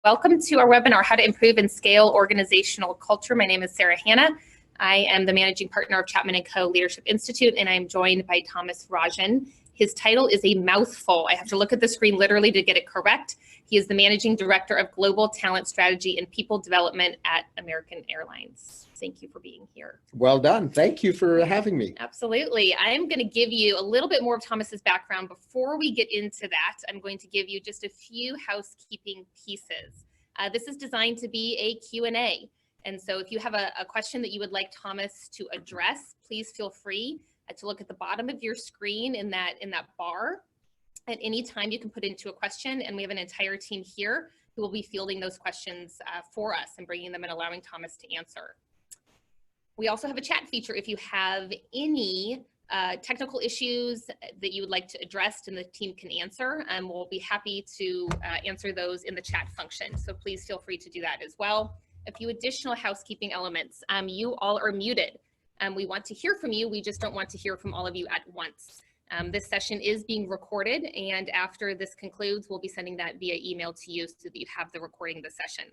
Welcome to our webinar, How to Improve and Scale Organizational Culture. My name is Sarah Hanna. I am the Managing Partner of Chapman & Co. Leadership Institute, and I'm joined by Thomas Rajan. His title is a mouthful. I have to look at the screen literally to get it correct. He is the Managing Director of Global Talent Strategy and People Development at American Airlines. Thank you for being here. Well done. Thank you for having me. Absolutely. I am going to give you a little bit more of Thomas's background. Before we get into that, I'm going to give you just a few housekeeping pieces. This is designed to be a Q&A. And so if you have a question that you would like Thomas to address, please feel free to look at the bottom of your screen in that bar. At any time, you can put into a question, and we have an entire team here who will be fielding those questions for us and bringing them and allowing Thomas to answer. We also have a chat feature if you have any technical issues that you would like to address and the team can answer, and we'll be happy to answer those in the chat function. So please feel free to do that as well. A few additional housekeeping elements. You all are muted. We want to hear from you. We just don't want to hear from all of you at once. This session is being recorded, and after this concludes, we'll be sending that via email to you so that you have the recording of the session.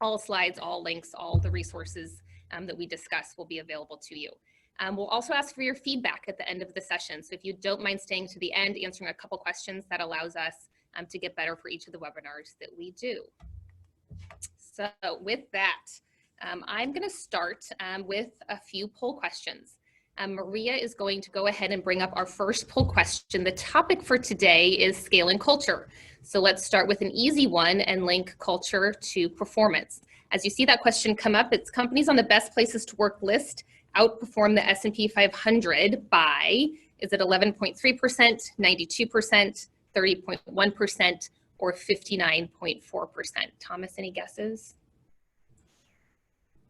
All slides, all links, all the resources that we discuss will be available to you. We'll also ask for your feedback at the end of the session. So if you don't mind staying to the end, answering a couple questions, that allows us to get better for each of the webinars that we do. So with that, I'm going to start with a few poll questions. Maria is going to go ahead and bring up our first poll question. The topic for today is scaling culture. So let's start with an easy one and link culture to performance. As you see that question come up, it's companies on the best places to work list outperform the S&P 500 by, is it 11.3%, 92%, 30.1%, or 59.4%? Thomas, any guesses?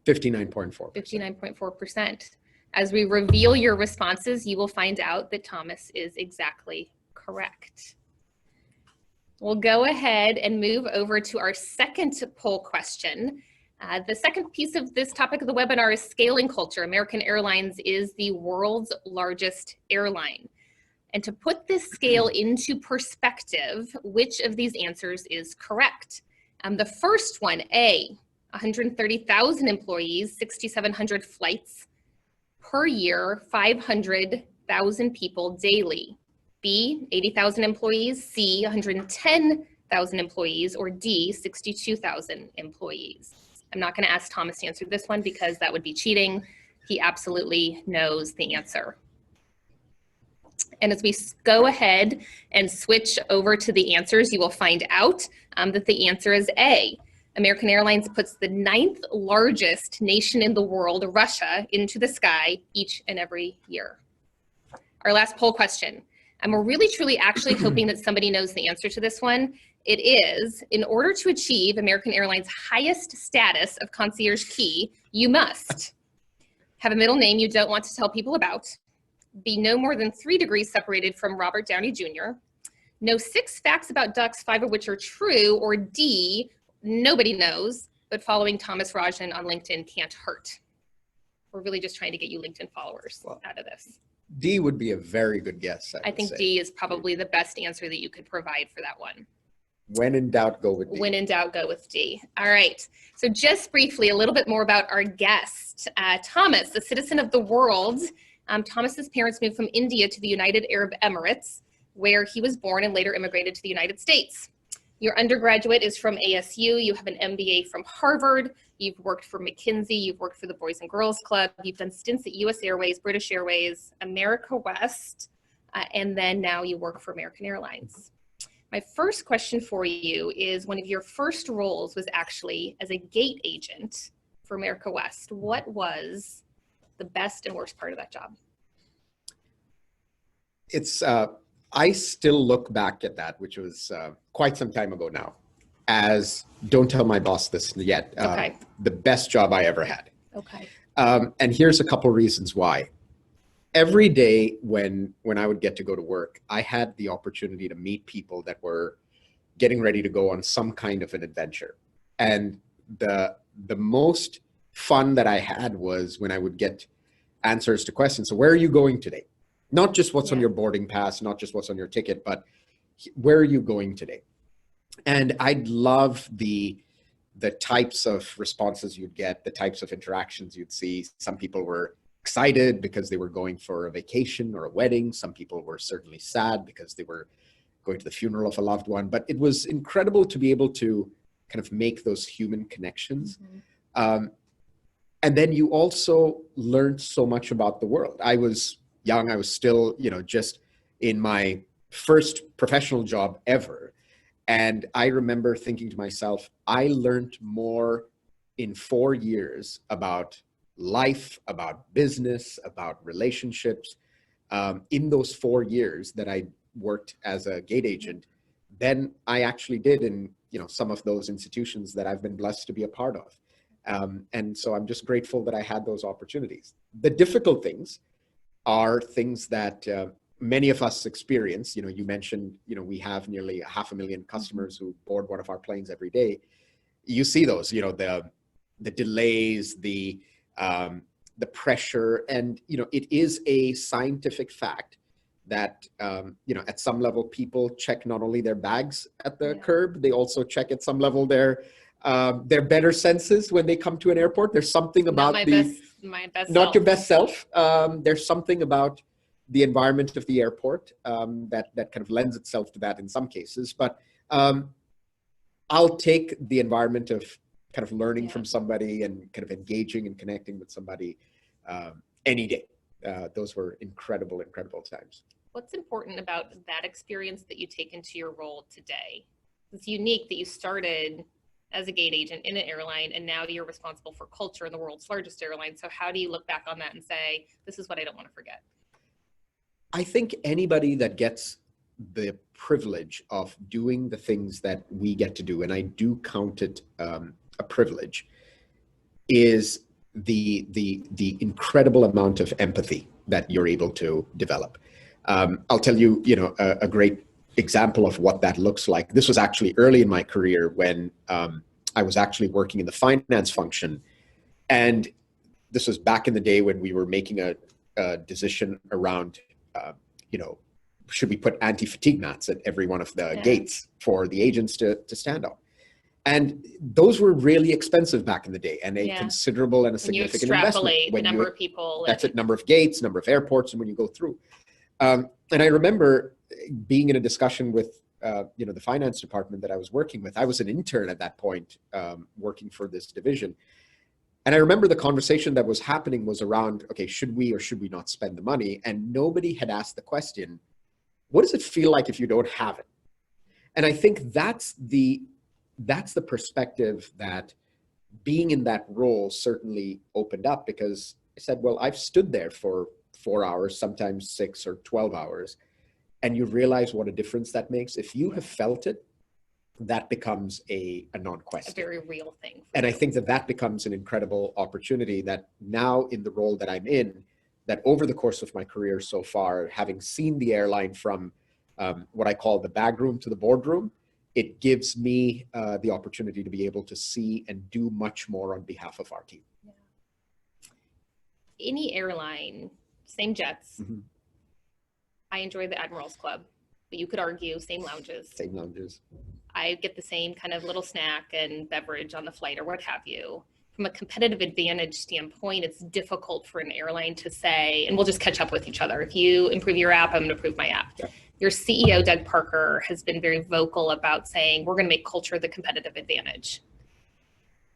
59.4%. 59.4%. As we reveal your responses, you will find out that Thomas is exactly correct. We'll go ahead and move over to our second poll question. The second piece of this topic of the webinar is scaling culture. American Airlines is the world's largest airline. And to put this scale into perspective, which of these answers is correct? The first one, A, 130,000 employees, 6,700 flights per year, 500,000 people daily. B, 80,000 employees, C, 110,000 employees, or D, 62,000 employees. I'm not going to ask Thomas to answer this one because that would be cheating. He absolutely knows the answer. And as we go ahead and switch over to the answers, you will find out that the answer is A. American Airlines puts the 9th largest nation in the world, Russia, into the sky each and every year. Our last poll question. And we're really, truly actually hoping that somebody knows the answer to this one. It is, in order to achieve American Airlines' highest status of concierge key, you must have a middle name you don't want to tell people about, be no more than 3 degrees separated from Robert Downey Jr., know 6 facts about ducks, 5 of which are true, or D, nobody knows, but following Thomas Rajan on LinkedIn can't hurt. We're really just trying to get you LinkedIn followers out of this. D would be a very good guess. I think say. D is probably the best answer that you could provide for that one. When in doubt, go with D. When in doubt, go with D. All right. So just briefly, a little bit more about our guest. Thomas, a citizen of the world. Thomas's parents moved from India to the United Arab Emirates, where he was born and later immigrated to the United States. Your undergraduate is from ASU. You have an MBA from Harvard. You've worked for McKinsey. You've worked for the Boys and Girls Club. You've done stints at US Airways, British Airways, America West, and then now you work for American Airlines. My first question for you is, one of your first roles was actually as a gate agent for America West. What was the best and worst part of that job? It's, I still look back at that, which was quite some time ago now, as, don't tell my boss this yet, okay. The best job I ever had. Okay. And here's a couple reasons why. Every day when I would get to go to work, I had the opportunity to meet people that were getting ready to go on some kind of an adventure. And the most fun that I had was when I would get answers to questions. So where are you going today? Not just what's on your boarding pass, not just what's on your ticket, but where are you going today? And I'd love the the types of responses you'd get, the types of interactions you'd see. Some people were excited because they were going for a vacation or a wedding. Some people were certainly sad because they were going to the funeral of a loved one. But it was incredible to be able to kind of make those human connections. And then you also learned so much about the world. I was young. I was still, just in my first professional job ever. And I remember thinking to myself, I learned more in 4 years about life, about business, about relationships, in those 4 years that I worked as a gate agent than I actually did in, some of those institutions that I've been blessed to be a part of. And so I'm just grateful that I had those opportunities. The difficult things are things that many of us experience. You mentioned, we have nearly 500,000 customers who board one of our planes every day. You see those, the delays, the pressure, and it is a scientific fact that at some level people check not only their bags at the curb, they also check at some level their better senses when they come to an airport. There's something about not your best self. There's something about the environment of the airport that kind of lends itself to that in some cases. But I'll take the environment of kind of learning from somebody and kind of engaging and connecting with somebody any day. Those were incredible, incredible times. What's important about that experience that you take into your role today? It's unique that you started as a gate agent in an airline, and now you're responsible for culture in the world's largest airline. So how do you look back on that and say, this is what I don't want to forget? I think anybody that gets the privilege of doing the things that we get to do, and I do count it a privilege, is the incredible amount of empathy that you're able to develop. I'll tell you, a great example of what that looks like. This was actually early in my career when I was actually working in the finance function. And this was back in the day when we were making a decision around, should we put anti-fatigue mats at every one of the gates for the agents to stand on? And those were really expensive back in the day, and a considerable and a significant investment. When the number of people. That's it, number of gates, number of airports, and when you go through. And I remember being in a discussion with, the finance department that I was working with. I was an intern at that point, working for this division. And I remember the conversation that was happening was around, okay, should we or should we not spend the money? And nobody had asked the question, what does it feel like if you don't have it? And I think that's the perspective that being in that role certainly opened up, because I said, well, I've stood there for 4 hours, sometimes 6 or 12 hours, and you realize what a difference that makes. If you have felt it, that becomes a non-question. A very real thing. And I think that becomes an incredible opportunity that now in the role that I'm in, that over the course of my career so far, having seen the airline from what I call the bag room to the boardroom, it gives me the opportunity to be able to see and do much more on behalf of our team. Yeah. Any airline, same jets. Mm-hmm. I enjoy the Admirals Club, but you could argue same lounges. Same lounges. I get the same kind of little snack and beverage on the flight or what have you. From a competitive advantage standpoint, it's difficult for an airline to say, and we'll just catch up with each other. If you improve your app, I'm going to improve my app. Yeah. Your CEO, Doug Parker, has been very vocal about saying, we're going to make culture the competitive advantage.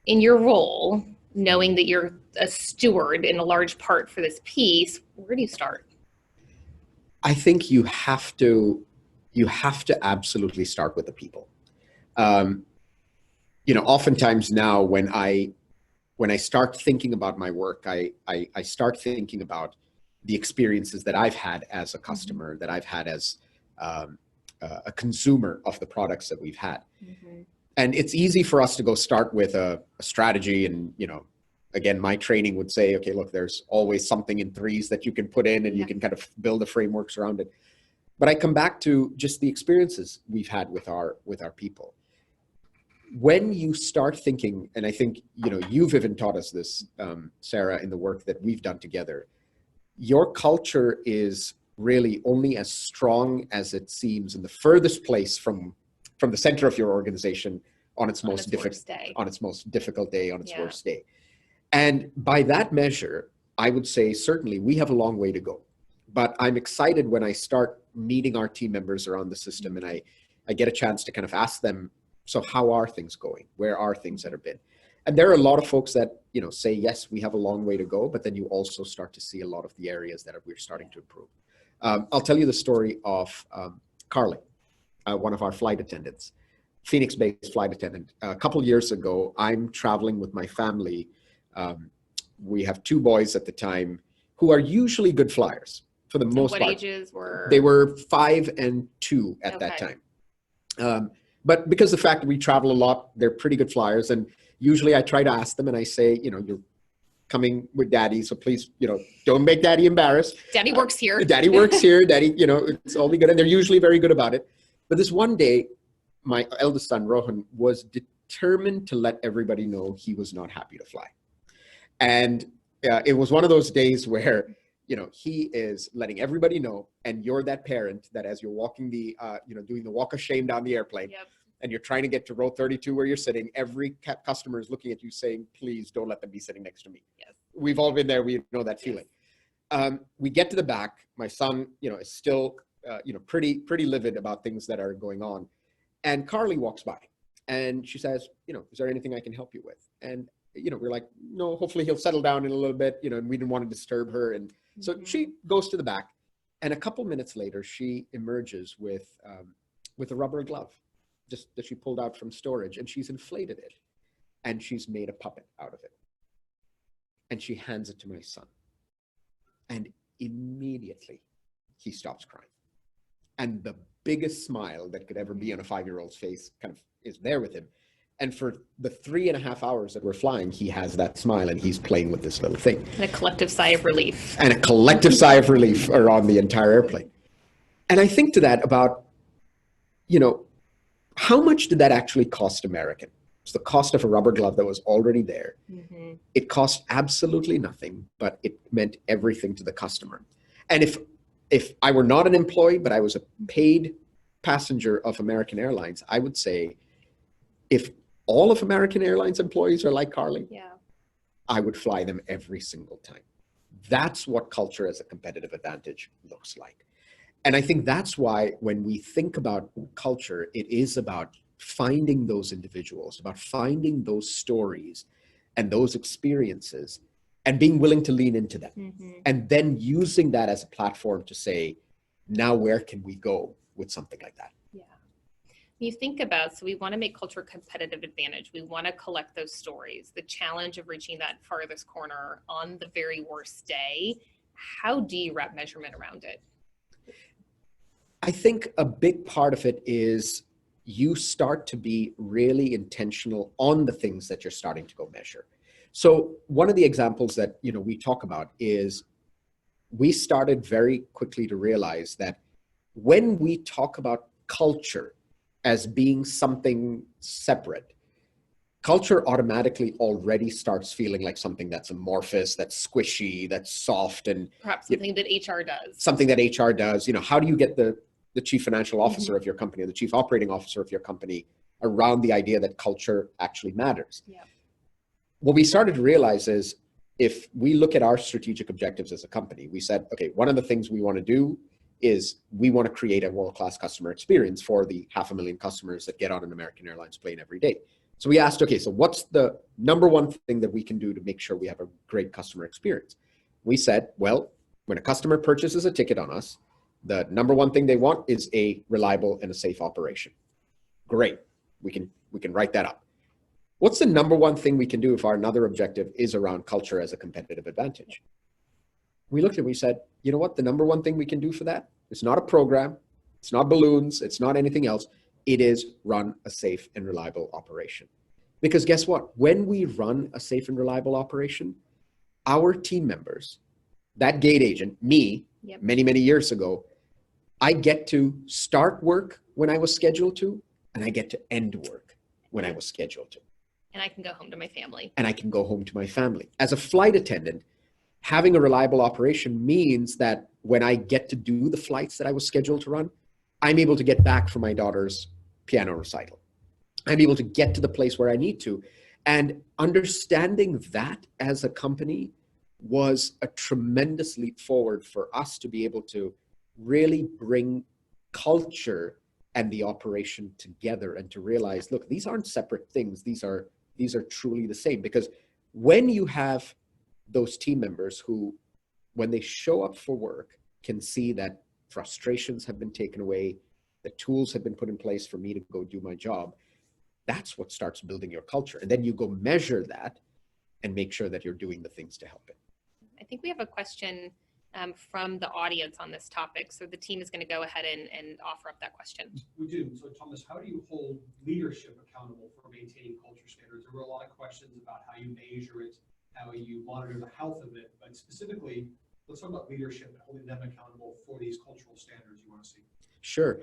In your role, knowing that you're a steward in a large part for this piece, where do you start? I think you have to absolutely start with the people. Oftentimes now when I start thinking about my work, I start thinking about the experiences that I've had as a customer, that I've had as a consumer of the products that we've had. Mm-hmm. And it's easy for us to go start with a strategy. And, again, my training would say, okay, look, there's always something in threes that you can put in and you can kind of build the frameworks around it. But I come back to just the experiences we've had with our people. When you start thinking, and I think, you've even taught us this, Sarah, in the work that we've done together, your culture is really only as strong as it seems in the furthest place from the center of your organization on its most worst day. on its most difficult day, on its Yeah. worst day. And by that measure, I would say certainly we have a long way to go. But I'm excited when I start meeting our team members around the system and I get a chance to kind of ask them, so how are things going? Where are things that have been? And there are a lot of folks that, you know, say, yes, we have a long way to go, but then you also start to see a lot of the areas that we're starting to improve. I'll tell you the story of Carly, one of our flight attendants, Phoenix-based flight attendant. A couple years ago, I'm traveling with my family. We have two boys at the time who are usually good flyers for the most part. What ages were? They were 5 and 2 at that time. But because of the fact that we travel a lot, they're pretty good flyers. And usually I try to ask them and I say, you know, you're coming with daddy, so please, you know, don't make daddy embarrassed. Daddy works here. Daddy works here. Daddy, you know, it's all be good. And they're usually very good about it. But this one day, my eldest son, Rohan, was determined to let everybody know he was not happy to fly. And it was one of those days where, you know, he is letting everybody know, and you're that parent that as you're walking the, you know, doing the walk of shame down the airplane, and you're trying to get to row 32 where you're sitting, every customer is looking at you saying, please don't let them be sitting next to me. Yes. We've all been there. We know that feeling. We get to the back. My son, you know, is still, you know, pretty livid about things that are going on. And Carly walks by and she says, you know, is there anything I can help you with? And, you know, we're like, no, hopefully he'll settle down in a little bit, you know, and we didn't want to disturb her. And so she goes to the back, and a couple minutes later, she emerges with a rubber glove, just that she pulled out from storage, and she's inflated it, and she's made a puppet out of it. And she hands it to my son. And immediately he stops crying. And the biggest smile that could ever be on a 5-year-old's face kind of is there with him. And for the 3.5 hours that we're flying, he has that smile and he's playing with this little thing. And a collective sigh of relief. And a collective sigh of relief around the entire airplane. And I think to that about, you know, how much did that actually cost American? It's the cost of a rubber glove that was already there. It cost absolutely nothing, but it meant everything to the customer. And if I were not an employee, but I was a paid passenger of American Airlines, I would say if all of American Airlines employees are like Carly, I would fly them every single time. That's what culture as a competitive advantage looks like. And I think that's why when we think about culture, it is about finding those individuals, about finding those stories and those experiences and being willing to lean into them. And then using that as a platform to say, now where can we go with something like that? You think about, so we want to make culture a competitive advantage. We want to collect those stories, the challenge of reaching that farthest corner on the very worst day. How do you wrap measurement around it? I think a big part of it is you start to be really intentional on the things that you're starting to go measure. So one of the examples that, you know, we talk about is we started very quickly to realize that when we talk about culture as being something separate, culture automatically already starts feeling like something that's amorphous, that's squishy, that's soft, and perhaps something that HR does. Something that HR does. You know, how do you get the chief financial officer of your company or the chief operating officer of your company around the idea that culture actually matters? What we started to realize is if we look at our strategic objectives as a company, we said, okay, one of the things we want to do is we want to create a world-class customer experience for the 500,000 customers that get on an American Airlines plane every day. So we asked, okay, so what's the number one thing that we can do to make sure we have a great customer experience? We said, well, when a customer purchases a ticket on us, the number one thing they want is a reliable and a safe operation. Great, we can write that up. What's the number one thing we can do if our another objective is around culture as a competitive advantage? We looked at it, we said, you know what, the number one thing we can do for that, it's not a program, it's not balloons, it's not anything else. It is run a safe and reliable operation. Because guess what? When we run a safe and reliable operation, our team members, that gate agent, me, many, many years ago, I get to start work when I was scheduled to, and I get to end work when I was scheduled to. And I can go home to my family. And I can go home to my family. As a flight attendant, having a reliable operation means that when I get to do the flights that I was scheduled to run, I'm able to get back for my daughter's piano recital. I'm able to get to the place where I need to. And understanding that as a company was a tremendous leap forward for us to be able to really bring culture and the operation together, and to realize, look, these aren't separate things. These are truly the same. Because when you have those team members who, when they show up for work, can see that frustrations have been taken away, the tools have been put in place for me to go do my job, that's what starts building your culture. And then you go measure that and make sure that you're doing the things to help it. I think we have a question from the audience on this topic. So the team is going to go ahead and offer up that question. We do. So Thomas, how do you hold leadership accountable for maintaining culture standards? There were a lot of questions about how you measure it, how you monitor the health of it, but specifically, let's talk about leadership and holding them accountable for these cultural standards you want to see. Sure.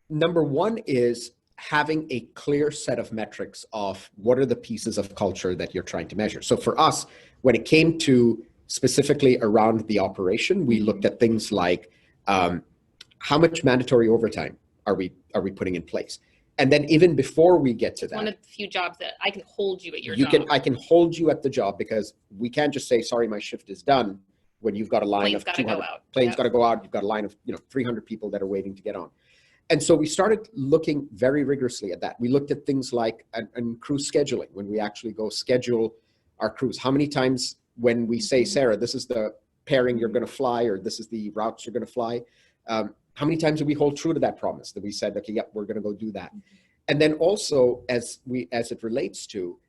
Number one is having a clear set of metrics of what are the pieces of culture that you're trying to measure. So for us, when it came to specifically around the operation, we looked at things like how much mandatory overtime are we putting in place? And then even before we get to that, one of the few jobs that I can hold you at your job. I can hold you at the job, because we can't just say, sorry, my shift is done, when you've got a line of 200 planes got to go out, you've got a line of 300 people that are waiting to get on. And so we started looking very rigorously at that. We looked at things like and crew scheduling, when we actually go schedule our crews. How many times when we say, Sarah, this is the pairing you're going to fly, or this is the routes you're going to fly, how many times do we hold true to that promise that we said, okay, yep, we're going to go do that? And then also, as it relates to,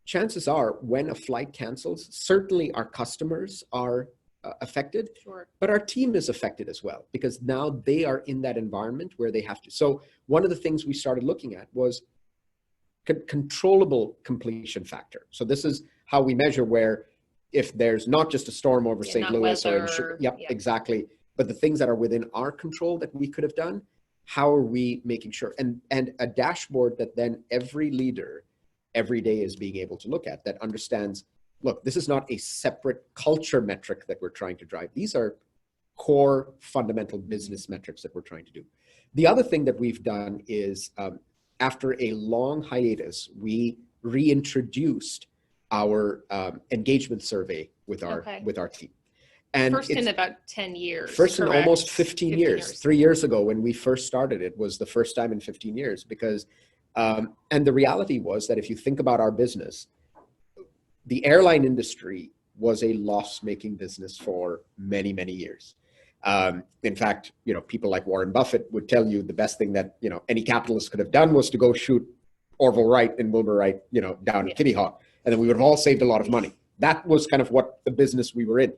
chances are when a flight cancels, certainly our customers are affected, Sure. But our team is affected as well, because now they are in that environment where they have to. So one of the things we started looking at was controllable completion factor. So this is how we measure where, if there's not just a storm over St. Louis or exactly, but the things that are within our control that we could have done, how are we making sure? And a dashboard that then every leader every day is being able to look at, that understands, look, this is not a separate culture metric that we're trying to drive. These are core fundamental business metrics that we're trying to do. The other thing that we've done is, after a long hiatus, we reintroduced our engagement survey with our team. And first in about 10 years. First in almost 15 years. 3 years ago, when we first started, it was the first time in 15 years, because, and the reality was that if you think about our business, the airline industry was a loss-making business for many, many years. In fact, people like Warren Buffett would tell you the best thing that, any capitalist could have done was to go shoot Orville Wright and Wilbur Wright, down at Kitty Hawk, and then we would have all saved a lot of money. That was kind of what the business we were in.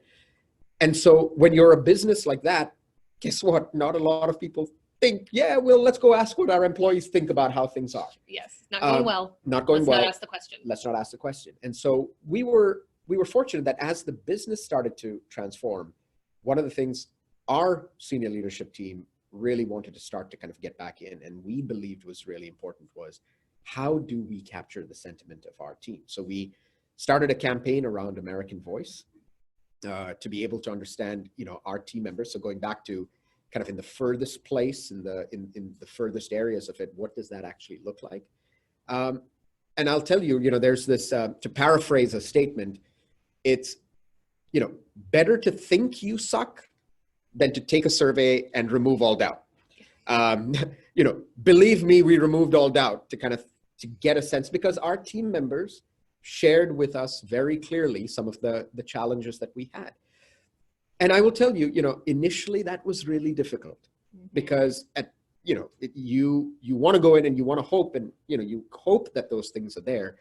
And so when you're a business like that, guess what? Not a lot of people think, yeah, well, let's go ask what our employees think about how things are. Yes, not going well. Not going well. Let's not ask the question. Let's not ask the question. And so we were fortunate that as the business started to transform, one of the things our senior leadership team really wanted to start to kind of get back in, and we believed was really important, was how do we capture the sentiment of our team? So we started a campaign around American Voice to be able to understand, our team members. So going back to kind of in the furthest place, in the furthest areas of it, what does that actually look like? And I'll tell you, there's this, to paraphrase a statement, it's, better to think you suck than to take a survey and remove all doubt. Believe me, we removed all doubt to get a sense, because our team members shared with us very clearly some of the challenges that we had. And I will tell you, initially that was really difficult, because you want to go in and you want to hope, and you hope that those things are there,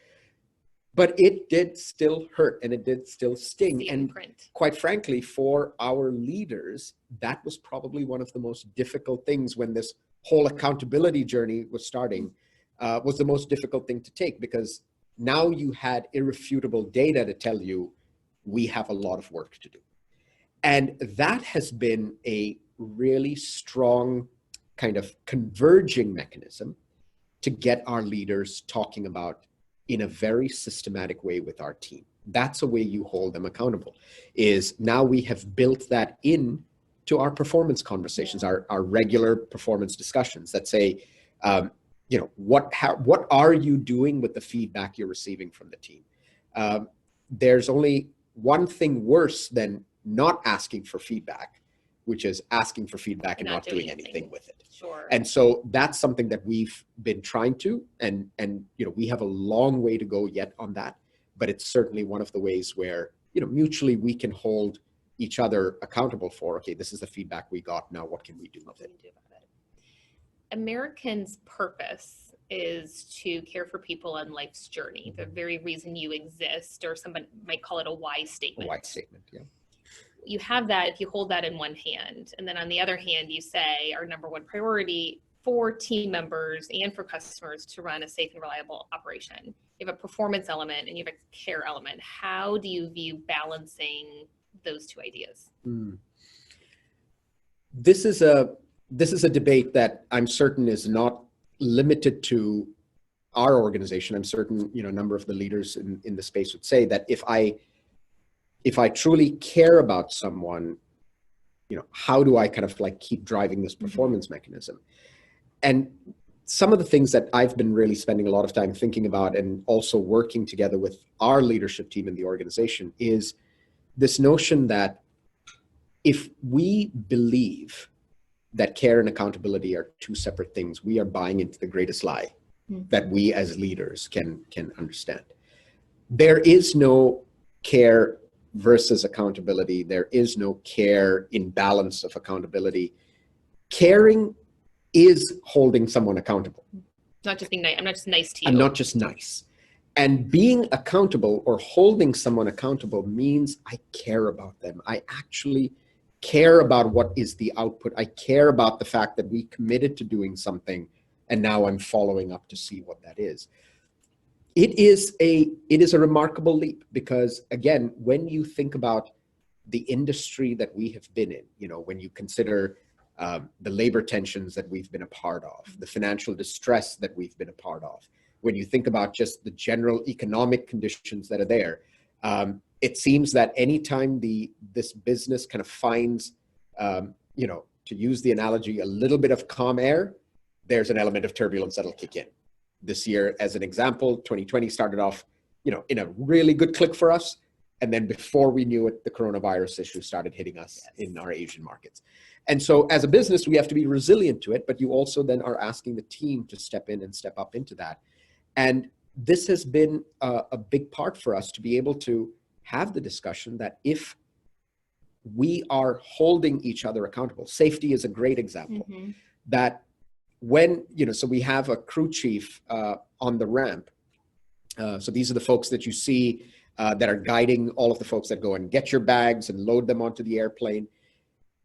but it did still hurt and it did still sting. And quite frankly, for our leaders, that was probably one of the most difficult things when this whole accountability journey was starting, was the most difficult thing to take, because now you had irrefutable data to tell you we have a lot of work to do. And that has been a really strong kind of converging mechanism to get our leaders talking about in a very systematic way with our team. That's a way you hold them accountable, is now we have built that in to our performance conversations, our regular performance discussions that say, what are you doing with the feedback you're receiving from the team? There's only one thing worse than not asking for feedback, which is asking for feedback and not doing anything with it. Sure. And so that's something that we've been trying to, and we have a long way to go yet on that, but it's certainly one of the ways where, mutually we can hold each other accountable for, okay, this is the feedback we got, now what can we do with it? American's purpose is to care for people on life's journey, the very reason you exist, or somebody might call it a why statement. A why statement, yeah. You have that if you hold that in one hand, and then on the other hand, you say our number one priority for team members and for customers to run a safe and reliable operation. You have a performance element and you have a care element. How do you view balancing those two ideas? This is a debate that I'm certain is not limited to our organization. I'm certain, a number of the leaders in the space would say that if I truly care about someone, how do I kind of like keep driving this performance mechanism? And some of the things that I've been really spending a lot of time thinking about and also working together with our leadership team in the organization is this notion that if we believe that care and accountability are two separate things, we are buying into the greatest lie that we as leaders can understand. There is no care versus accountability. There is no care in balance of accountability. Caring is holding someone accountable. Not just being nice. I'm not just nice to you. I'm not just nice. And being accountable or holding someone accountable means I care about them. I actually care about what is the output. I care about the fact that we committed to doing something and now I'm following up to see what that is. It is a remarkable leap because, again, when you think about the industry that we have been in, when you consider the labor tensions that we've been a part of, the financial distress that we've been a part of, when you think about just the general economic conditions that are there, it seems that anytime this business kind of finds, to use the analogy, a little bit of calm air, there's an element of turbulence that'll kick in. This year, as an example, 2020 started off, in a really good click for us. And then before we knew it, the coronavirus issue started hitting us in our Asian markets. And so as a business, we have to be resilient to it, but you also then are asking the team to step in and step up into that. And this has been a big part for us to be able to have the discussion that if we are holding each other accountable, safety is a great example, that when, so we have a crew chief on the ramp. So these are the folks that you see that are guiding all of the folks that go and get your bags and load them onto the airplane.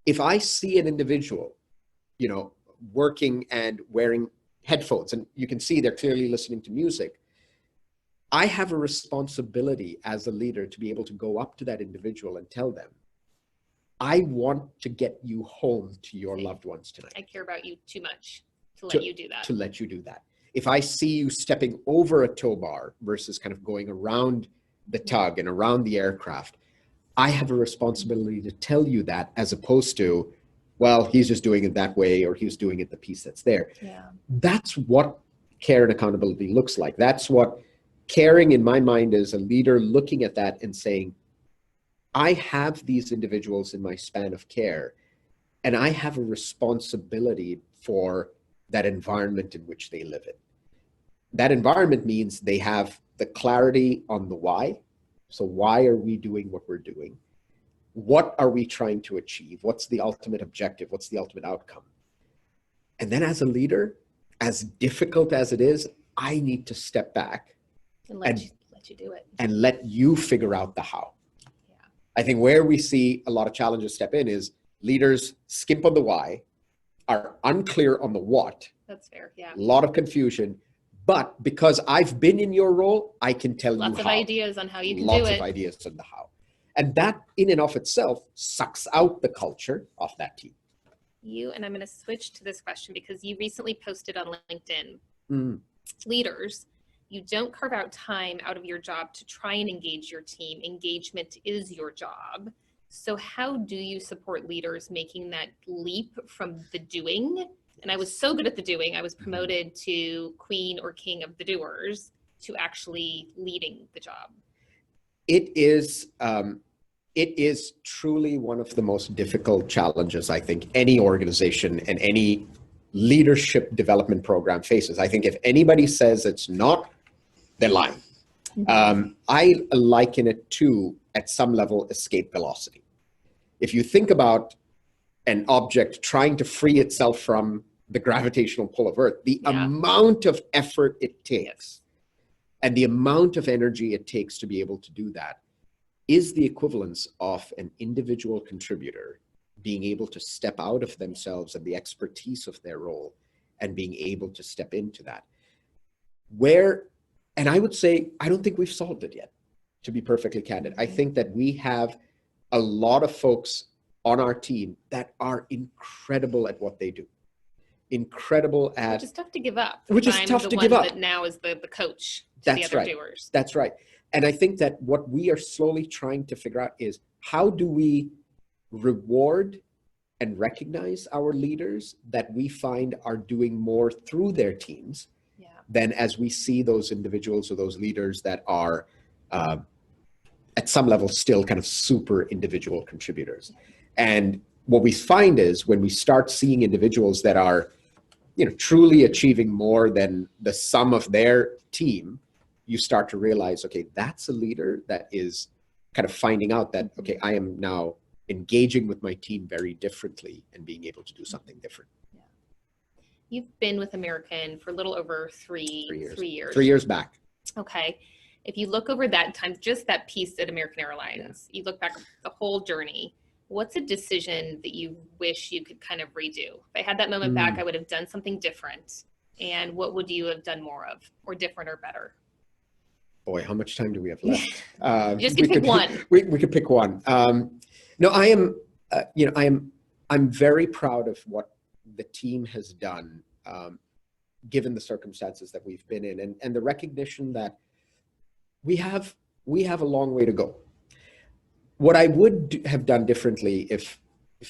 If I see an individual, working and wearing headphones, and you can see they're clearly listening to music, I have a responsibility as a leader to be able to go up to that individual and tell them, I want to get you home to your loved ones tonight. I care about you too much to let you do that. To let you do that. If I see you stepping over a tow bar versus kind of going around the tug and around the aircraft, I have a responsibility to tell you that, as opposed to, well, he's just doing it that way, or he's doing it the piece that's there. Yeah. That's what care and accountability looks like. That's what caring, in my mind, is a leader looking at that and saying, I have these individuals in my span of care, and I have a responsibility for that environment in which they live in. That environment means they have the clarity on the why. So why are we doing what we're doing? What are we trying to achieve? What's the ultimate objective? What's the ultimate outcome? And then as a leader, as difficult as it is, I need to step back and let you do it. And let you figure out the how. Yeah. I think where we see a lot of challenges step in is leaders skimp on the why, are unclear on the what. That's fair, yeah. A lot of confusion. But because I've been in your role, I can tell you how. Lots of ideas on how you can do Lots it. of ideas on the how. And that in and of itself sucks out the culture of that team. And I'm going to switch to this question because you recently posted on LinkedIn, leaders, you don't carve out time out of your job to try and engage your team. Engagement is your job. So how do you support leaders making that leap from the doing And I was so good at the doing, I was promoted to queen or king of the doers, to actually leading the job. It is truly one of the most difficult challenges I think any organization and any leadership development program faces. I think if anybody says it's not, they're lying. I liken it to, at some level, escape velocity. If you think about an object trying to free itself from the gravitational pull of Earth, the amount of effort it takes and the amount of energy it takes to be able to do that is the equivalence of an individual contributor being able to step out of themselves and the expertise of their role and being able to step into that. And I would say, I don't think we've solved it yet, to be perfectly candid. I think that we have a lot of folks on our team that are incredible at what they do. Incredible at... Which is tough to give up. Which is tough to give up. That now is the coach to That's the other right. doers. That's right. And I think that what we are slowly trying to figure out is, how do we reward and recognize our leaders that we find are doing more through their teams than as we see those individuals or those leaders that are at some level still kind of super individual contributors. And what we find is, when we start seeing individuals that are, truly achieving more than the sum of their team, you start to realize, okay, that's a leader that is kind of finding out that, okay, I am now engaging with my team very differently and being able to do something different. You've been with American for a little over 3 years. 3 years back. Okay. If you look over that time, just that piece at American Airlines, you look back at the whole journey, what's a decision that you wish you could kind of redo? If I had that moment back, I would have done something different. And what would you have done more of, or different or better? Boy, how much time do we have left? You just pick one. We could pick one. No, I am, I'm very proud of what the team has done, given the circumstances that we've been in, and the recognition that we have a long way to go. What I would have done differently, if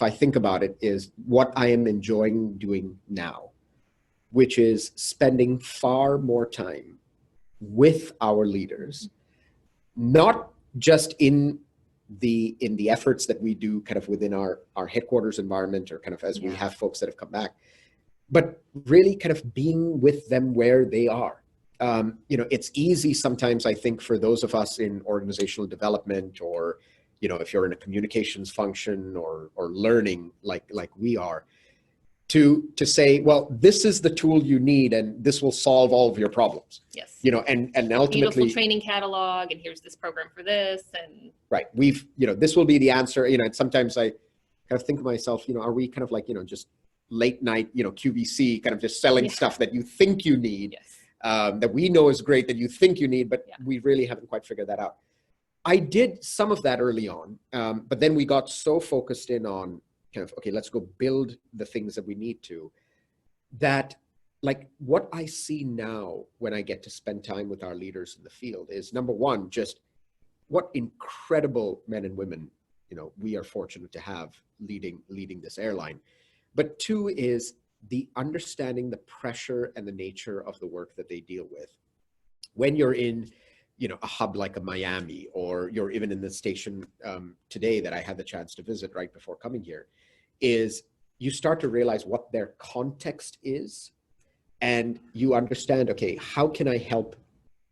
I think about it, is what I am enjoying doing now, which is spending far more time with our leaders, not just in the efforts that we do kind of within our headquarters environment, or kind of as we have folks that have come back, but really kind of being with them where they are. It's easy sometimes, I think, for those of us in organizational development, or, if you're in a communications function or learning like we are, to say, well, this is the tool you need and this will solve all of your problems. Yes. And ultimately, beautiful training catalog, and here's this program for this, and right. This will be the answer. And sometimes I kind of think to myself, are we kind of like, just late night, QVC, kind of just selling stuff that you think you need, that we know is great, that you think you need, but we really haven't quite figured that out. I did some of that early on, but then we got so focused in on kind of, okay, let's go build the things that we need to, that like what I see now when I get to spend time with our leaders in the field is, number one, just what incredible men and women, we are fortunate to have leading this airline. But two is the understanding the pressure and the nature of the work that they deal with. When you're in, a hub like a Miami, or you're even in the station today that I had the chance to visit right before coming here, is you start to realize what their context is, and you understand, okay, how can I help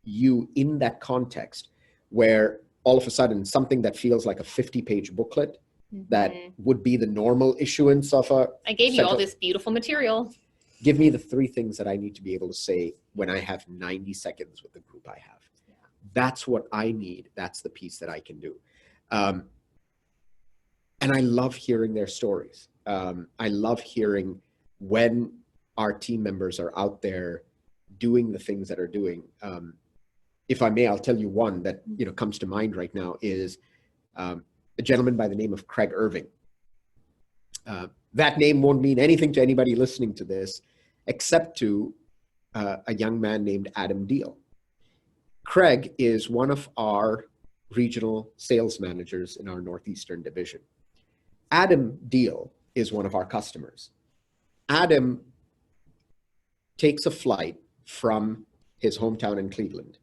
you in that context, where all of a sudden something that feels like a 50-page booklet that would be the normal issuance of a... I gave you all this beautiful material. Give me the 3 things that I need to be able to say when I have 90 seconds with the group I have. That's what I need. That's the piece that I can do. And I love hearing their stories. I love hearing when our team members are out there doing the things that are doing. If I may, I'll tell you one that comes to mind right now is a gentleman by the name of Craig Irving. That name won't mean anything to anybody listening to this, except to a young man named Adam Deal. Craig is one of our regional sales managers in our Northeastern division. Adam Deal is one of our customers. Adam takes a flight from his hometown in Cleveland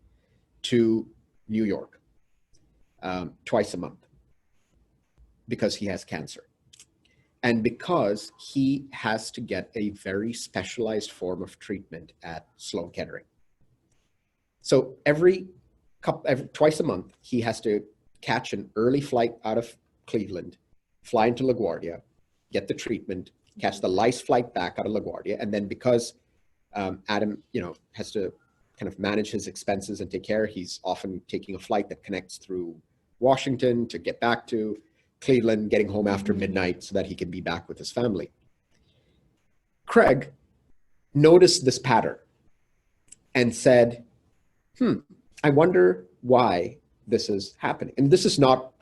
to New York twice a month because he has cancer. And because he has to get a very specialized form of treatment at Sloan Kettering. So twice a month, he has to catch an early flight out of Cleveland, fly into LaGuardia, get the treatment, catch the last flight back out of LaGuardia. And then because Adam, has to kind of manage his expenses and take care, he's often taking a flight that connects through Washington to get back to Cleveland, getting home after midnight so that he can be back with his family. Craig noticed this pattern and said, I wonder why this is happening. And this is not,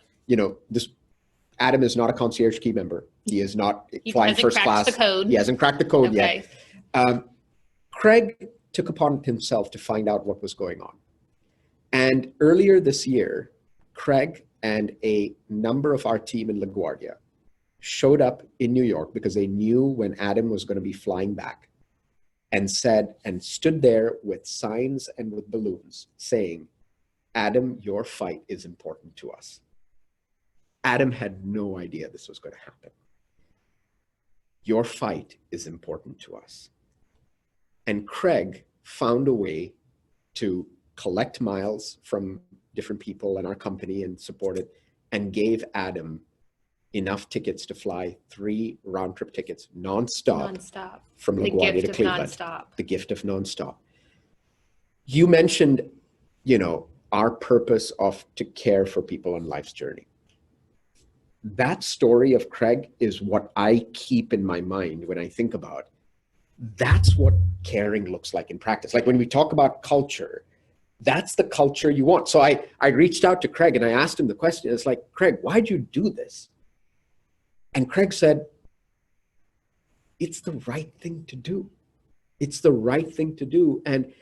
Adam is not a concierge key member. He is not flying first class. He hasn't cracked the code yet. Craig took upon himself to find out what was going on. And earlier this year, Craig and a number of our team in LaGuardia showed up in New York because they knew when Adam was going to be flying back, and stood there with signs and with balloons saying, Adam, your fight is important to us. Adam had no idea this was going to happen. Your fight is important to us. And Craig found a way to collect miles from different people in our company and support it, and gave Adam enough tickets to fly 3 round-trip tickets nonstop from LaGuardia to Cleveland. The gift of nonstop. You mentioned, our purpose to care for people on life's journey. That story of Craig is what I keep in my mind when I think about, that's what caring looks like in practice. Like when we talk about culture, that's the culture you want. So I reached out to Craig and I asked him the question. It's like, Craig, why'd you do this? And Craig said, it's the right thing to do. It's the right thing to do. And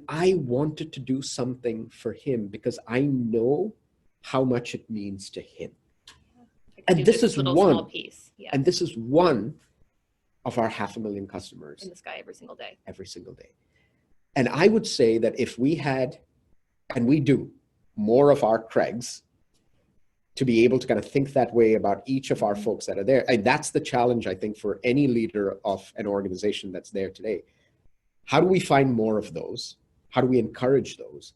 I wanted to do something for him because I know how much it means to him. And this is one piece. Yeah. And this is one of our 500,000 customers in the sky every single day. Every single day. And I would say that if we had, and we do, more of our Craigs to be able to kind of think that way about each of our folks that are there. And that's the challenge, I think, for any leader of an organization that's there today. How do we find more of those? How do we encourage those?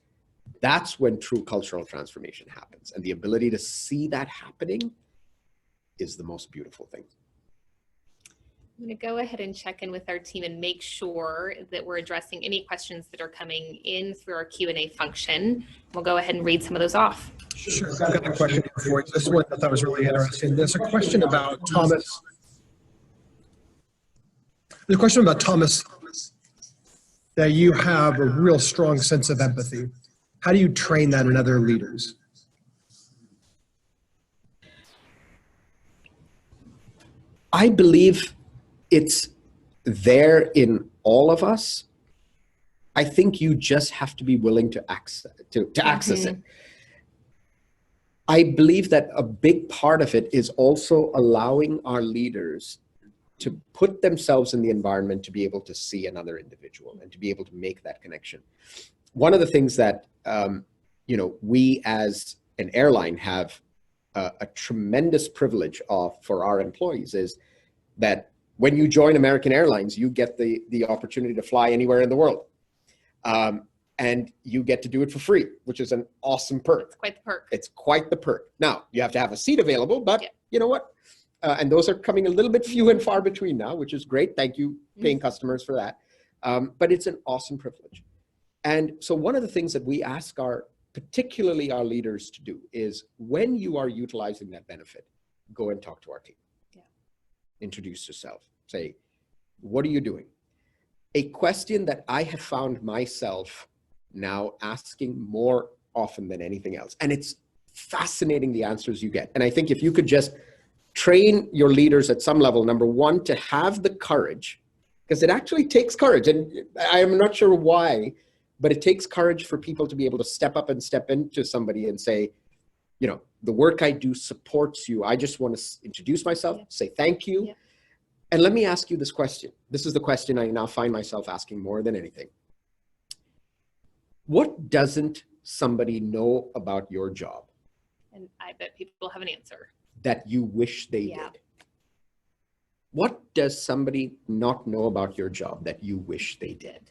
That's when true cultural transformation happens. And the ability to see that happening is the most beautiful thing. I'm going to go ahead and check in with our team and make sure that we're addressing any questions that are coming in through our Q&A function. We'll go ahead and read some of those off. Sure. I've got a question for you. This is one I thought was really interesting. There's a question about Thomas. There's a question about Thomas, that you have a real strong sense of empathy. How do you train that in other leaders? I believe it's there in all of us. I think you just have to be willing to access it. I believe that a big part of it is also allowing our leaders to put themselves in the environment to be able to see another individual and to be able to make that connection. One of the things that we as an airline have a tremendous privilege for our employees is that when you join American Airlines, you get the opportunity to fly anywhere in the world. And you get to do it for free, which is an awesome perk. It's quite the perk. It's quite the perk. Now, you have to have a seat available, but you know what? And those are coming a little bit few and far between now, which is great. Thank you, paying customers, for that. But it's an awesome privilege. And so one of the things that we ask particularly our leaders to do is, when you are utilizing that benefit, go and talk to our team. Yeah. Introduce yourself. Say, what are you doing? A question that I have found myself now asking more often than anything else. And it's fascinating, the answers you get. And I think if you could just train your leaders at some level, number one, to have the courage, because it actually takes courage. And I'm not sure why, but it takes courage for people to be able to step up and step into somebody and say, the work I do supports you. I just want to introduce myself, say thank you. And let me ask you this question. This is the question I now find myself asking more than anything. What doesn't somebody know about your job And I bet people have an answer. that you wish they did? What does somebody not know about your job that you wish they did?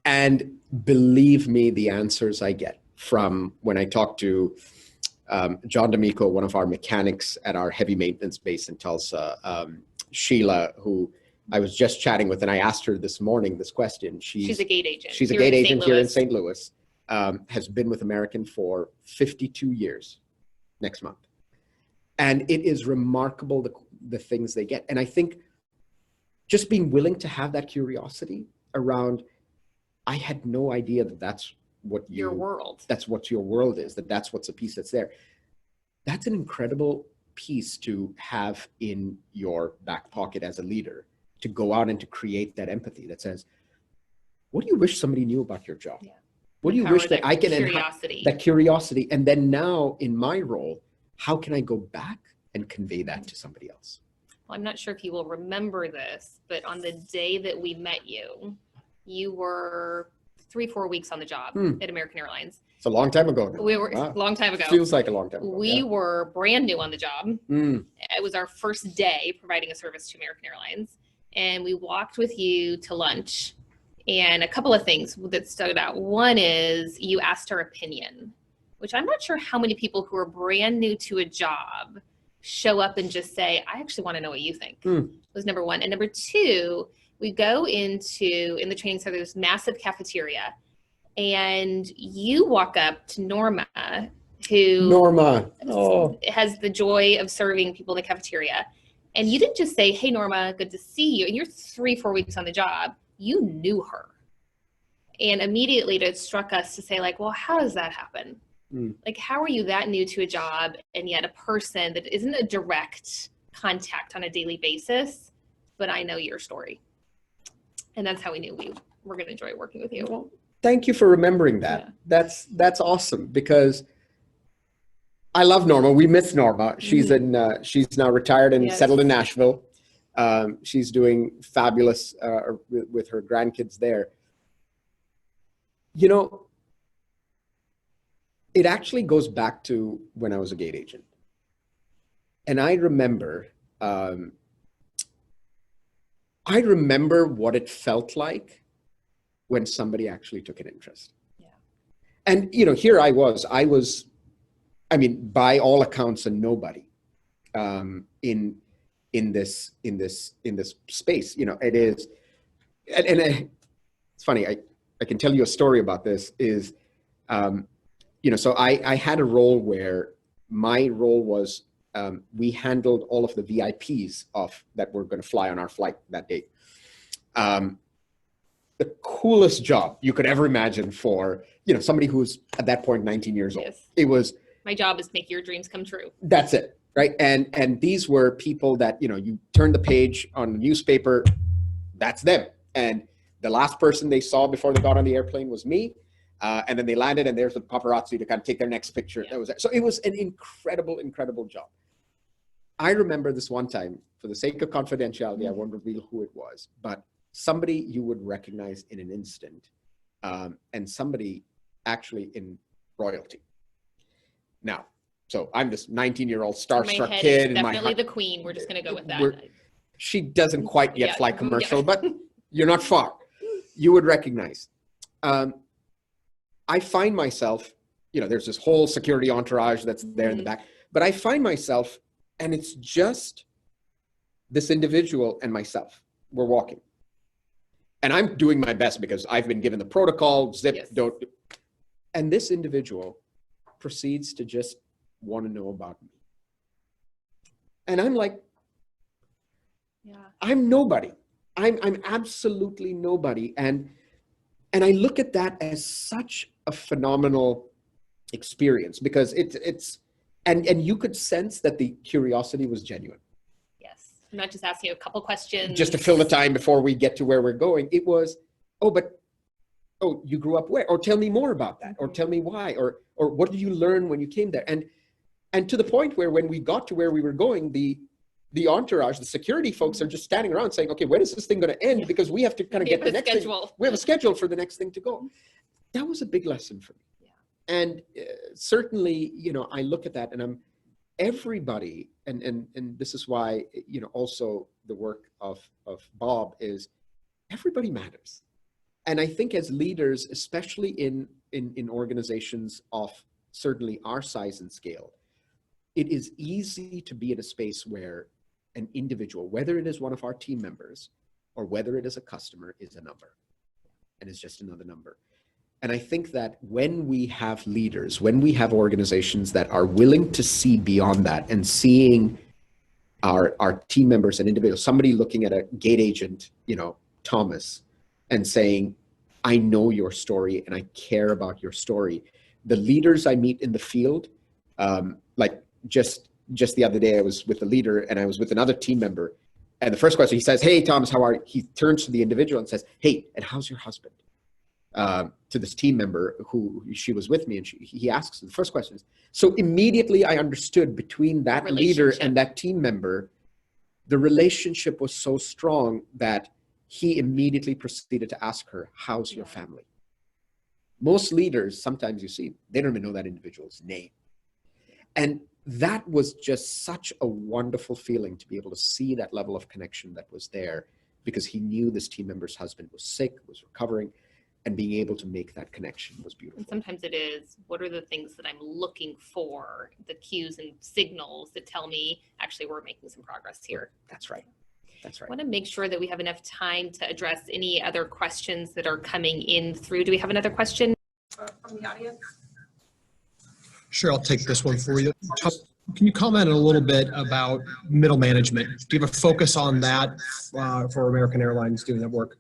And believe me, the answers I get from when I talk to John D'Amico, one of our mechanics at our heavy maintenance base in Tulsa, Sheila, who I was just chatting with, and I asked her this morning this question. She's a gate agent. She's a here gate in St. agent here in Louis. St. Louis, has been with American for 52 years next month. And it is remarkable the things they get. And I think just being willing to have that curiosity around, I had no idea that that's what Your world. that's what your world is, that's what's a piece that's there. That's an incredible piece to have in your back pocket as a leader, to go out and to create that empathy that says, what do you wish somebody knew about your job? Yeah. What do you Empower wish that I can curiosity. that curiosity? And then now in my role, how can I go back and convey that to somebody else? Well, I'm not sure if you will remember this, but on the day that we met you, you were 3-4 weeks on the job at American Airlines. It's a long time ago now. We were Wow. a long time ago. Feels like a long time ago. We were brand new on the job. Mm. It was our first day providing a service to American Airlines. And we walked with you to lunch. And a couple of things that stood out. One is you asked our opinion, which I'm not sure how many people who are brand new to a job show up and just say, I actually want to know what you think. Was number one. And number two, we go in the training center, there's massive cafeteria. And you walk up to Norma, who has the joy of serving people in the cafeteria. And you didn't just say, hey, Norma, good to see you. And you're 3-4 weeks on the job. You knew her. And immediately it struck us to say, like, well, how does that happen? Like, how are you that new to a job and yet a person that isn't a direct contact on a daily basis, but I know your story. And that's how we knew we were going to enjoy working with you. Well, thank you for remembering that. Yeah. That's awesome, because I love Norma. We miss Norma. She's she's now retired and settled in Nashville. She's doing fabulous with her grandkids there. You know, it actually goes back to when I was a gate agent. And I remember what it felt like when somebody actually took an interest. Yeah. And, you know, here I was, I mean, by all accounts, a nobody in this space. You know, it is, and it's funny. I can tell you a story about this. Is you know, so I had a role where my role was we handled all of the VIPs that were going to fly on our flight that day. The coolest job you could ever imagine for, you know, somebody who's at that point 19 years old. Yes. It was, my job is to make your dreams come true. That's it, right? And these were people that, you know, you turn the page on the newspaper, that's them. And the last person they saw before they got on the airplane was me. And then they landed, and there's the paparazzi to kind of take their next picture. Yeah. That was it. So it was an incredible, incredible job. I remember this one time, for the sake of confidentiality, I won't reveal who it was, but somebody you would recognize in an instant, and somebody actually in royalty. Now, so I'm this 19-year-old starstruck kid. Definitely the queen. We're just going to go with that. She doesn't quite yet fly commercial, Yeah. but you're not far. You would recognize. I find myself, you know, there's this whole security entourage that's there in the back, but I find myself, and it's just this individual and myself. We're walking. And I'm doing my best because I've been given the protocol, zip, Yes. don't. And this individual proceeds to just want to know about me. And I'm like, Yeah. I'm nobody. I'm absolutely nobody. And I look at that as such a phenomenal experience, because it's and you could sense that the curiosity was genuine. Yes. I'm not just asking you a couple questions. Just to fill the time before we get to where we're going. It was, you grew up where? Or tell me more about that. Or tell me why. Or what did you learn when you came there? And to the point where when we got to where we were going, the the entourage, the security folks are just standing around saying, okay, when is this thing going to end? Because we have to kind of get the next thing. We have a schedule for the next thing to go. That was a big lesson for me. Yeah. And certainly, you know, I look at that and everybody, and this is why, you know, also the work of Bob is everybody matters. And I think as leaders, especially in organizations of certainly our size and scale, it is easy to be in a space where an individual, whether it is one of our team members or whether it is a customer, is a number and is just another number. And I think that when we have leaders, when we have organizations that are willing to see beyond that and seeing our team members and individuals, somebody looking at a gate agent, you know, Thomas, and saying, I know your story and I care about your story. The leaders I meet in the field, like just the other day, I was with a leader and I was with another team member. And the first question, he says, hey, Thomas, how are you? He turns to the individual and says, hey, and how's your husband? To this team member who she was with me, and he asks, the first question is, so immediately I understood between that leader and that team member, the relationship was so strong that he immediately proceeded to ask her, how's your family? Most leaders, sometimes you see, they don't even know that individual's name. And that was just such a wonderful feeling to be able to see that level of connection that was there, because he knew this team member's husband was sick, was recovering, and being able to make that connection was beautiful. And sometimes it is, what are the things that I'm looking for, the cues and signals that tell me, actually, we're making some progress here. That's right. That's right. I want to make sure that we have enough time to address any other questions that are coming in through. Do we have another question from the audience? Sure, I'll take this one for you. Can you comment a little bit about middle management? Do you have a focus on that for American Airlines doing that work?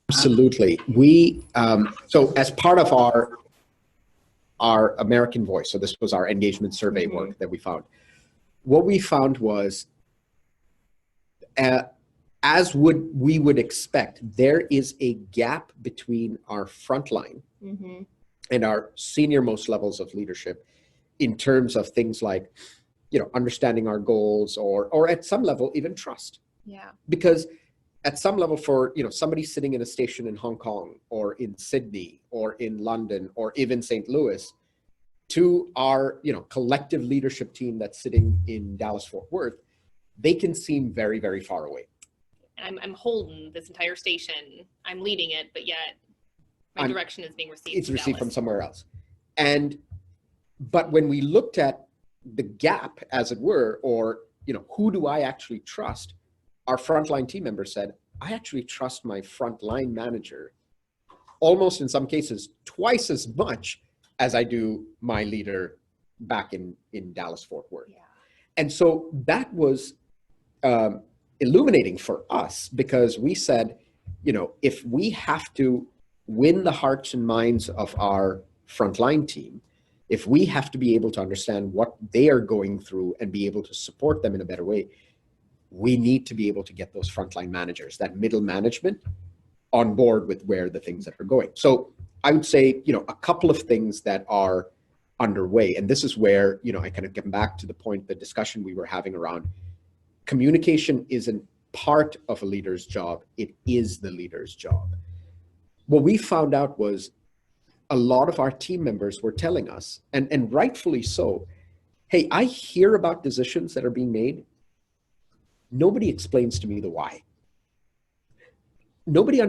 Absolutely. We, so as part of our American Voice, so this was our engagement survey work that we found, what we found was, as we would expect, there is a gap between our frontline and our senior most levels of leadership in terms of things like, you know, understanding our goals or at some level, even trust. Yeah. Because at some level for, you know, somebody sitting in a station in Hong Kong or in Sydney or in London or even St. Louis to our, you know, collective leadership team that's sitting in Dallas, Fort Worth, they can seem very, very far away. I'm holding this entire station. I'm leading it, but yet my direction is being received. It's received from somewhere else. But when we looked at the gap, as it were, or, you know, who do I actually trust? Our frontline team members said, I actually trust my frontline manager almost in some cases twice as much as I do my leader back in Dallas, Fort Worth. Yeah. And so that was illuminating for us, because we said, you know, if we have to win the hearts and minds of our frontline team, if we have to be able to understand what they are going through and be able to support them in a better way, we need to be able to get those frontline managers, that middle management, on board with where the things that are going. So I would say, you know, a couple of things that are underway, and this is where, you know, I kind of get back to the point, the discussion we were having around communication isn't part of a leader's job, it is the leader's job. What we found out was a lot of our team members were telling us, and rightfully so, hey, I hear about decisions that are being made. Nobody explains to me the why. Nobody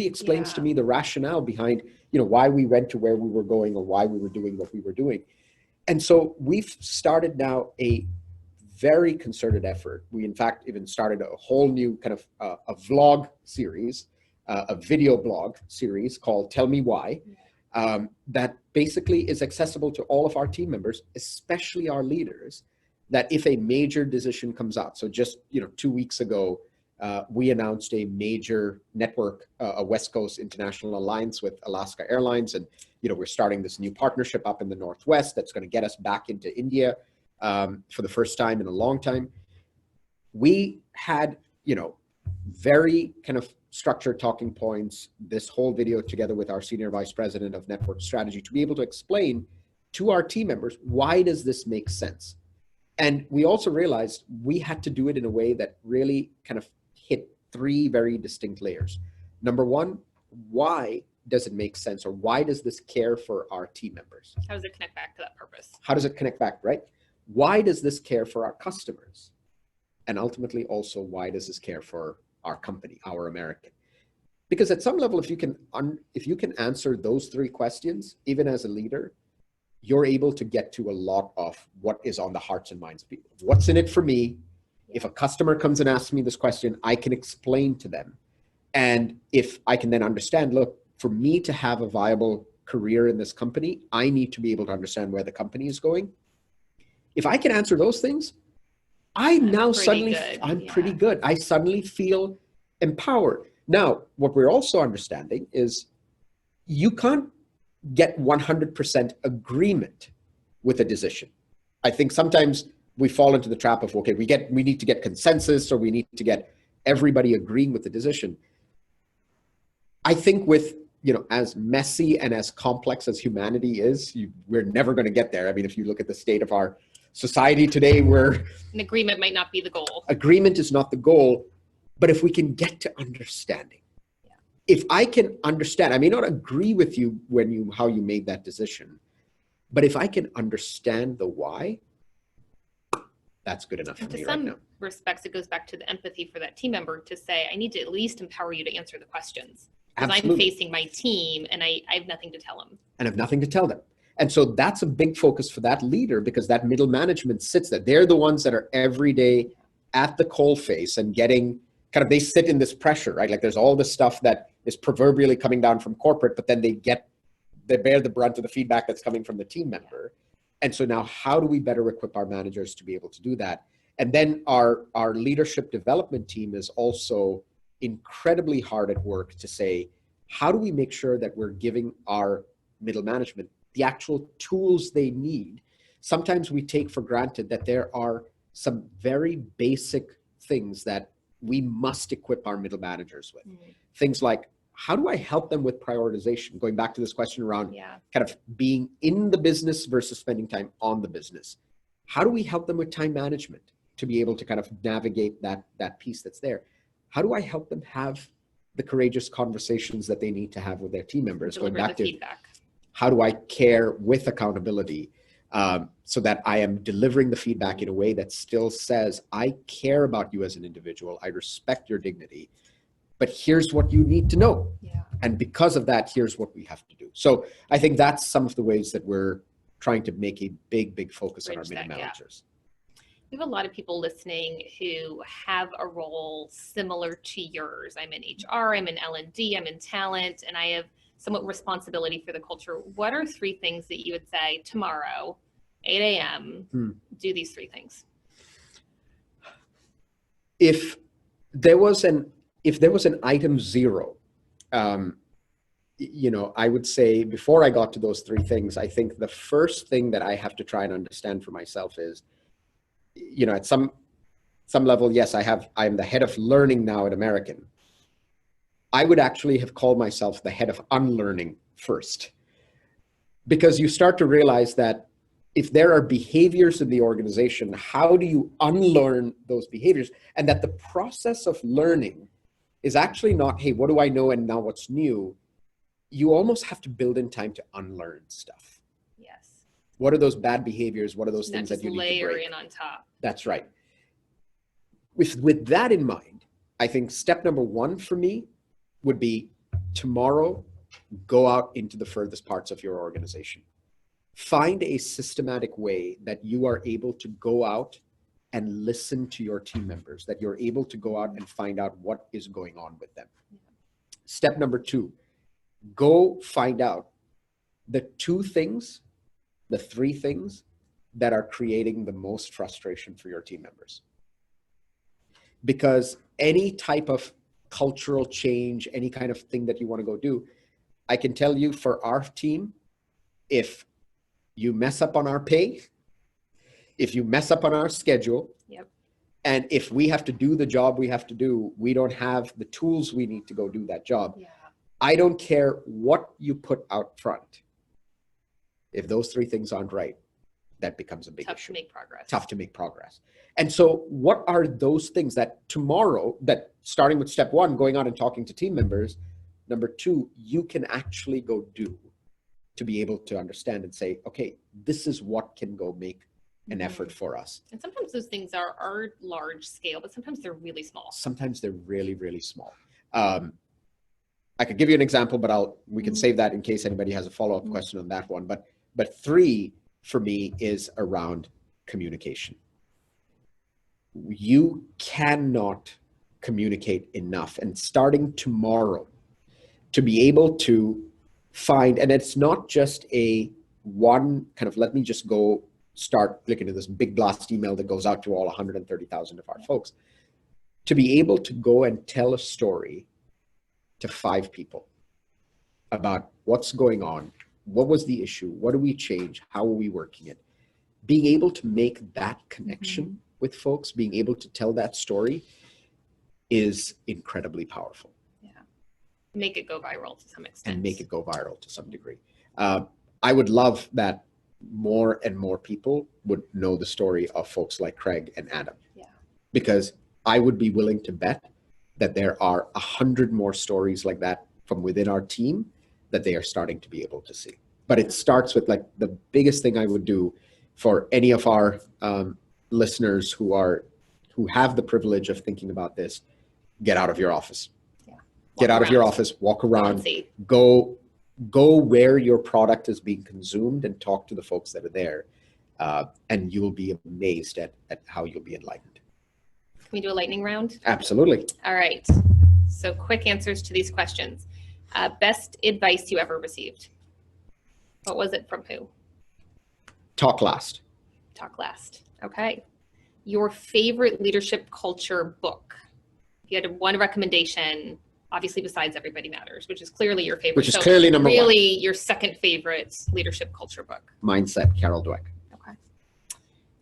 explains to me the rationale behind, you know, why we went to where we were going or why we were doing what we were doing. And so we've started now a very concerted effort. We, in fact, even started a whole new kind of a vlog series, a video blog series called Tell Me Why, that basically is accessible to all of our team members, especially our leaders, that if a major decision comes out. So just, you know, 2 weeks ago, we announced a major network, a West Coast international alliance with Alaska Airlines. And, you know, we're starting this new partnership up in the Northwest that's going to get us back into India for the first time in a long time. We had, you know, very kind of structured talking points, this whole video together with our Senior Vice President of Network Strategy to be able to explain to our team members, why does this make sense? And we also realized we had to do it in a way that really kind of hit three very distinct layers. Number one, why does it make sense, or why does this care for our team members? How does it connect back to that purpose? How does it connect back, right? Why does this care for our customers? And ultimately also, why does this care for our company, our American? Because at some level, if you can answer those three questions, even as a leader, you're able to get to a lot of what is on the hearts and minds of people. What's in it for me? If a customer comes and asks me this question, I can explain to them. And if I can then understand, look, for me to have a viable career in this company, I need to be able to understand where the company is going. If I can answer those things, I'm pretty good. I suddenly feel empowered. Now, what we're also understanding is you can't get 100% agreement with a decision. I think sometimes we fall into the trap of, okay, we need to get consensus, or we need to get everybody agreeing with the decision. I think with, as messy and as complex as humanity is, we're never going to get there. I mean, if you look at the state of our society today, an agreement might not be the goal. Agreement is not the goal, but if we can get to understanding, if I can understand, I may not agree with you how you made that decision, but if I can understand the why, that's good enough for me right now. To some respects, it goes back to the empathy for that team member to say, I need to at least empower you to answer the questions. Because I'm facing my team and I have nothing to tell them. And I have nothing to tell them. And so that's a big focus for that leader, because that middle management sits there. They're the ones that are every day at the coalface and getting they sit in this pressure, right? Like there's all this stuff that is proverbially coming down from corporate, but then they bear the brunt of the feedback that's coming from the team member. And so now how do we better equip our managers to be able to do that? And then our leadership development team is also incredibly hard at work to say, how do we make sure that we're giving our middle management the actual tools they need? Sometimes we take for granted that there are some very basic things that we must equip our middle managers with. Mm-hmm. Things like, how do I help them with prioritization? Going back to this question around kind of being in the business versus spending time on the business. How do we help them with time management to be able to kind of navigate that piece that's there? How do I help them have the courageous conversations that they need to have with their team members? Deliver going back the to feedback. How do I care with accountability so that I am delivering the feedback in a way that still says, I care about you as an individual. I respect your dignity, but here's what you need to know. Yeah. And because of that, here's what we have to do. So I think that's some of the ways that we're trying to make a big focus on our middle managers. We have a lot of people listening who have a role similar to yours. I'm in HR, I'm in L&D, I'm in talent, and I have somewhat responsibility for the culture. What are 3 things that you would say tomorrow, 8 a.m., do these 3 things? If there was an item 0, I would say before I got to those 3 things, I think the first thing that I have to try and understand for myself is, at some level, yes, I'm the head of learning now at American. I would actually have called myself the head of unlearning first, because you start to realize that if there are behaviors in the organization, how do you unlearn those behaviors? And that the process of learning is actually not, hey, what do I know and now what's new? You almost have to build in time to unlearn stuff. Yes. What are those bad behaviors? What are those things that you need to break? Layer in on top. That's right. With that in mind, I think step number 1 for me would be tomorrow, go out into the furthest parts of your organization. Find a systematic way that you are able to go out and listen to your team members, that you're able to go out and find out what is going on with them. Step number 2, go find out the 2 things, the 3 things that are creating the most frustration for your team members. Because any type of cultural change, any kind of thing that you want to go do, I can tell you for our team, if you mess up on our pay, if you mess up on our schedule, and if we have to do the job we have to do, we don't have the tools we need to go do that job. I don't care what you put out front. If those 3 things aren't right, that becomes a big Tough issue. to make progress. Tough to make progress. And so what are those things that tomorrow, that starting with step one, going out and talking to team members, number two, you can actually go do to be able to understand and say, okay, this is what can go make an effort for us. And sometimes those things are large scale, but sometimes they're really small. Sometimes they're really, really small. I could give you an example, but we can save that in case anybody has a follow-up question on that one. But three for me is around communication. You cannot communicate enough, and starting tomorrow to be able to find, and it's not just a one kind of, let me just go start clicking to this big blast email that goes out to all 130,000 of our folks, to be able to go and tell a story to 5 people about what's going on, what was the issue, what do we change, how are we working it, being able to make that connection with folks, being able to tell that story is incredibly powerful. Yeah. Make it go viral to some extent. And make it go viral to some degree. I would love that more and more people would know the story of folks like Craig and Adam. Yeah. Because I would be willing to bet that there are 100 more stories like that from within our team that they are starting to be able to see. But it starts with, like, the biggest thing I would do for any of our listeners who have the privilege of thinking about this: get out of your office. Yeah. Get out of your office, walk around, See. go where your product is being consumed and talk to the folks that are there. And you will be amazed at how you'll be enlightened. Can we do a lightning round? Absolutely. All right. So quick answers to these questions. Best advice you ever received? What was it from who? Talk last. Talk last. Okay. Your favorite leadership culture book? If you had one recommendation, obviously besides Everybody Matters, which is clearly your favorite. Which is clearly number one. Really your second favorite leadership culture book. Mindset, Carol Dweck. Okay.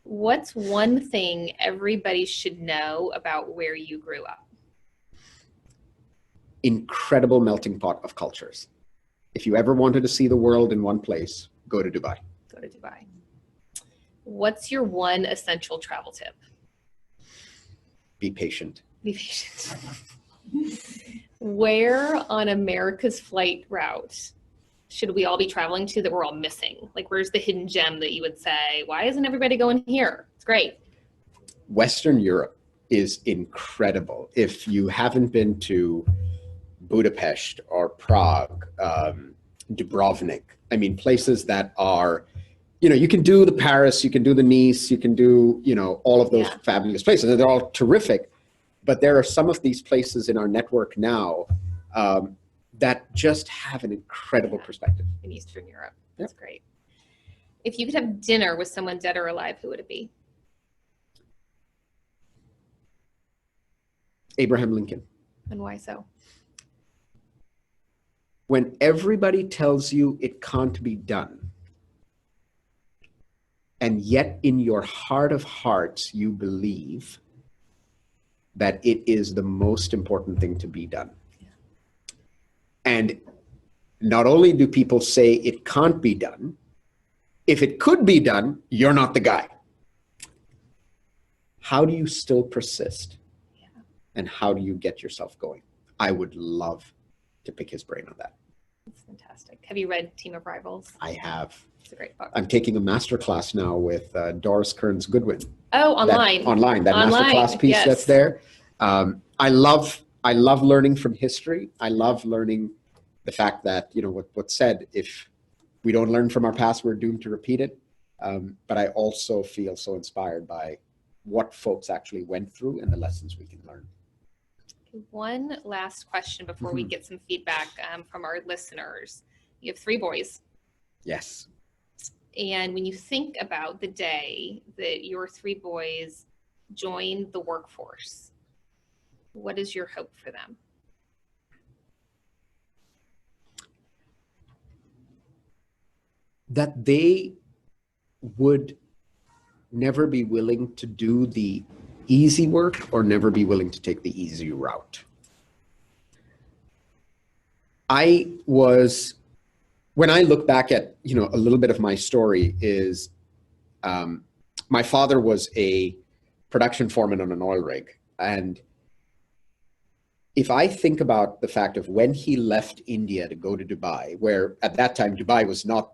What's one thing everybody should know about where you grew up? Incredible melting pot of cultures. If you ever wanted to see the world in one place, go to Dubai. Go to Dubai. What's your one essential travel tip? Be patient. Be patient. Where on America's flight route should we all be traveling to that we're all missing? Like, where's the hidden gem that you would say, why isn't everybody going here? It's great. Western Europe is incredible. If you haven't been to Budapest or Prague, Dubrovnik, I mean, places that are, you can do the Paris, you can do the Nice, you can do, all of those fabulous places. They're all terrific. But there are some of these places in our network now that just have an incredible perspective. In Eastern Europe. That's great. If you could have dinner with someone dead or alive, who would it be? Abraham Lincoln. And why so? When everybody tells you it can't be done, and yet in your heart of hearts, you believe that it is the most important thing to be done. Yeah. And not only do people say it can't be done, if it could be done, you're not the guy. How do you still persist? Yeah. And how do you get yourself going? I would love to pick his brain on that. That's fantastic. Have you read Team of Rivals? I have. It's a great book. I'm taking a master class now with Doris Kearns Goodwin. Oh, online. That master class piece that's there. I love learning from history. I love learning the fact that, what's said, if we don't learn from our past, we're doomed to repeat it. But I also feel so inspired by what folks actually went through and the lessons we can learn. One last question before we get some feedback from our listeners. You have 3 boys. Yes. And when you think about the day that your 3 boys join the workforce, what is your hope for them? That they would never be willing to do the easy work or never be willing to take the easy route. When I look back at, a little bit of my story is My father was a production foreman on an oil rig. And if I think about the fact of when he left India to go to Dubai, where at that time, Dubai was not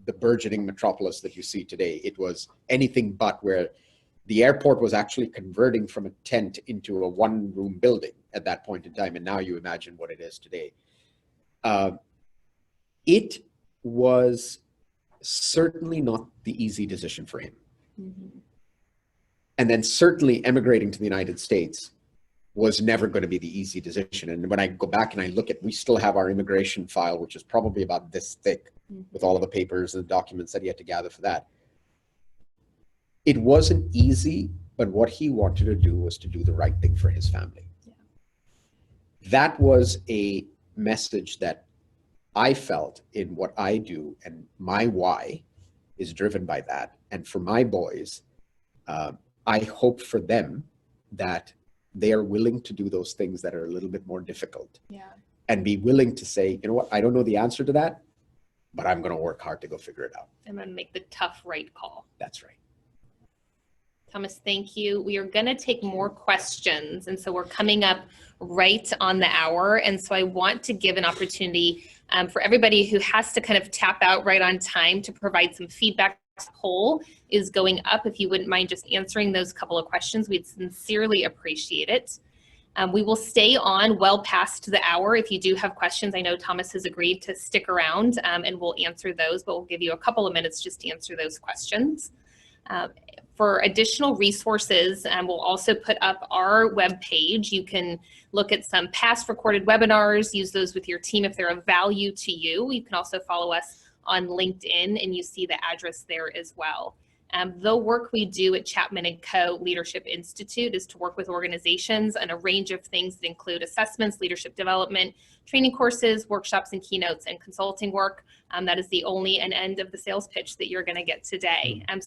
the burgeoning metropolis that you see today. It was anything but, where the airport was actually converting from a tent into a one-room building at that point in time. And now you imagine what it is today. It was certainly not the easy decision for him. Mm-hmm. And then certainly emigrating to the United States was never going to be the easy decision. And when I go back and I look at, we still have our immigration file, which is probably about this thick, with all of the papers and the documents that he had to gather for that. It wasn't easy, but what he wanted to do was to do the right thing for his family. Yeah. That was a message that I felt in what I do, and my why is driven by that. And for my boys, I hope for them that they are willing to do those things that are a little bit more difficult. Yeah. And be willing to say, you know what, I don't know the answer to that, but I'm going to work hard to go figure it out. I'm going to make the tough right call. That's right. Thomas, thank you. We are going to take more questions. And so we're coming up right on the hour. And so I want to give an opportunity for everybody who has to kind of tap out right on time to provide some feedback. Poll is going up. If you wouldn't mind just answering those couple of questions, we'd sincerely appreciate it. We will stay on well past the hour. If you do have questions, I know Thomas has agreed to stick around and we'll answer those, but we'll give you a couple of minutes just to answer those questions. For additional resources, we'll also put up our webpage. You can look at some past recorded webinars, use those with your team if they're of value to you. You can also follow us on LinkedIn and you see the address there as well. The work we do at Chapman & Co. Leadership Institute is to work with organizations on a range of things that include assessments, leadership development, training courses, workshops and keynotes, and consulting work. That is the only and end of the sales pitch that you're going to get today.